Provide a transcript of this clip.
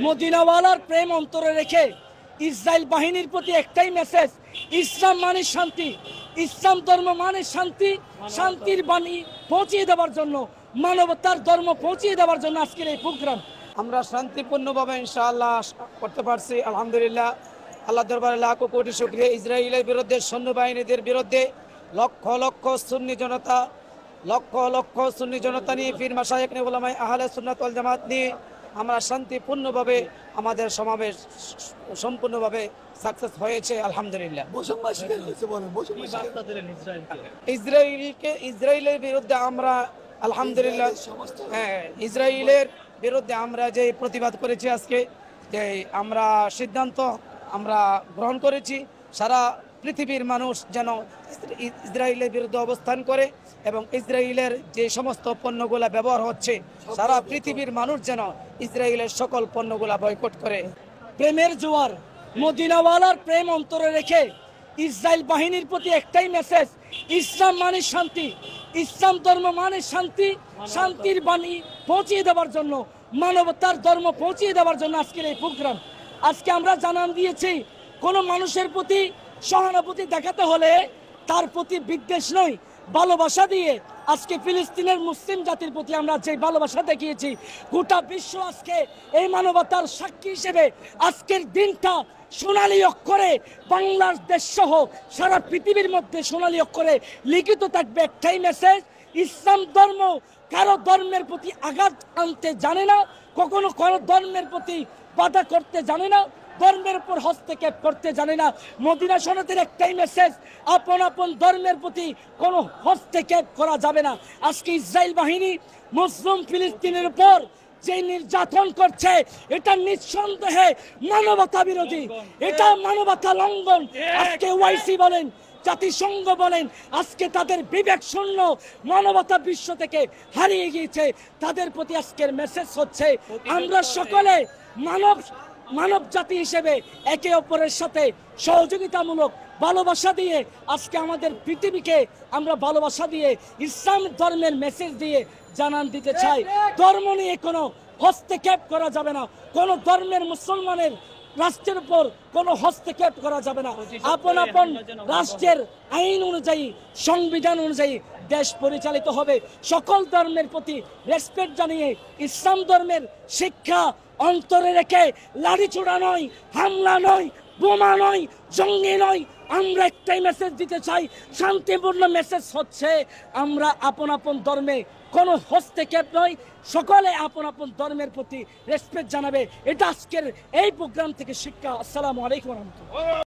মদিনাওয়ালার প্রেম অন্তরে রেখে ইসরায়েল বাহিনীর প্রতি একটাই মেসেজ, ইসলাম মানে শান্তি, ইসলাম ধর্ম মানে শান্তি, শান্তির বাণী পৌঁছিয়ে দেওয়ার জন্য, মানবতার ধর্ম পৌঁছিয়ে দেওয়ার জন্য আজকের এই প্রোগ্রাম। আমরা শান্তিপূর্ণভাবে ইনশাআল্লাহ করতে পারছি, আলহামদুলিল্লাহ। আল্লাহ দরবারে লাখো কোটি শুকরিয়া। ইসরায়েলের বিরুদ্ধে সৈন্যবাহিনীদের বিরুদ্ধে লক্ষ লক্ষ সুন্নি জনতা নিয়ে পীর মাশায়েখ উলামায়ে আহলে সুন্নাত ওয়াল জামাত নিয়ে আমরা শান্তিপূর্ণভাবে আমাদের সমাবেশ সম্পূর্ণভাবে সাকসেস হয়েছে, আলহামদুলিল্লাহ। ইসরায়েলের বিরুদ্ধে আমরা আলহামদুলিল্লাহ, হ্যাঁ, ইসরায়েলের বিরুদ্ধে আমরা যে প্রতিবাদ করেছি আজকে, যে আমরা সিদ্ধান্ত আমরা গ্রহণ করেছি সারা পৃথিবীর মানুষ যেন ইসরায়েলের বিরুদ্ধে অবস্থান করে এবং ইসরায়েলের যে সমস্ত পণ্যগুলা ব্যবহার হচ্ছে সারা পৃথিবীর মানুষ যেন ইসরায়েলের সকল পণ্যগুলা বয়কট করে। প্রেমের জোয়ার, মদিনাওয়ালার প্রেম অন্তরে রেখে ইসরায়েল বাহিনীর প্রতি একটাই মেসেজ, ইসলাম মানে শান্তি, ইসলাম ধর্ম মানে শান্তি, শান্তির বাণী পৌঁছিয়ে দেওয়ার জন্য, মানবতার ধর্ম পৌঁছিয়ে দেওয়ার জন্য আজকের এই প্রোগ্রাম। আজকে আমরা জানান দিয়েছি, কোনো মানুষের প্রতি সহানুভূতি দেখাতে হলে তার প্রতি বিদ্বেষ নয়, ভালোবাসা দিয়ে আজকে ফিলিস্তিনের মুসলিম জাতির প্রতি আমরা যে ভালোবাসা দেখিয়েছি, গোটা বিশ্ব আজকে এই মানবতার সাক্ষী হিসেবে আজকের দিনটা সোনালী অক্ষরে বাংলাদেশ সহ সারা পৃথিবীর মধ্যে সোনালী অক্ষরে লিখিত থাকবে একটাই মেসেজ, ইসলাম ধর্ম কারো ধর্মের প্রতি আঘাত আনতে জানে না, কখনো কারো ধর্মের প্রতি বাধা করতে জানে না, ধর্মের উপর হস্তক্ষেপ করতে জানে না। মদিনা সনদের একটাই মেসেজ, আপন আপন ধর্মের প্রতি কোনো হস্তক্ষেপ করা যাবে না। আজকে ইসরায়েল বাহিনী মুসলিম ফিলিস্তিনের উপর যে নির্যাতন করছে, এটা নিঃসন্দেহে মানবতা বিরোধী, এটা মানবতা লঙ্ঘন। আজকে ওআইসি বলেন, জাতিসংঘ বলেন, আজকে তাদের বিবেক শূন্য মানবতা বিশ্ব থেকে হারিয়ে গিয়েছে। তাদের প্রতি আজকের মেসেজ হচ্ছে, আমরা সকলে মানব জাতি হিসেবে একে অপরের সাথে সহযোগিতামূলক ভালোবাসা দিয়ে আজকে আমাদের পৃথিবীকে আমরা ভালোবাসা দিয়ে ইসলাম ধর্মের মেসেজ দিয়ে জানান দিতে চাই, ধর্ম নিয়ে কোনো হস্তক্ষেপ করা যাবে না, কোনো ধর্মের মুসলমানের রাষ্ট্রের উপর কোনো হস্তক্ষেপ করা যাবে না। আপন আপন রাষ্ট্রের আইন অনুযায়ী, সংবিধান অনুযায়ী দেশ পরিচালিত হবে। সকল ধর্মের প্রতি রেসপেক্ট জানিয়ে ইসলাম ধর্মের শিক্ষা অন্তরে রেখে লাঠিছোড়া নয়, হামলা নয়, বোমা নয়, জঙ্গি নয়, আমরা একটাই মেসেজ দিতে চাই, শান্তিপূর্ণ মেসেজ হচ্ছে, আমরা আপন আপন ধর্মে কোনো হস্তক্ষেপ নয়, সকলে আপন আপন ধর্মের প্রতি রেসপেক্ট জানাবে। এটা আজকের এই প্রোগ্রাম থেকে শিক্ষা। আসসালামু আলাইকুম ওয়া রাহমাতুল্লাহ।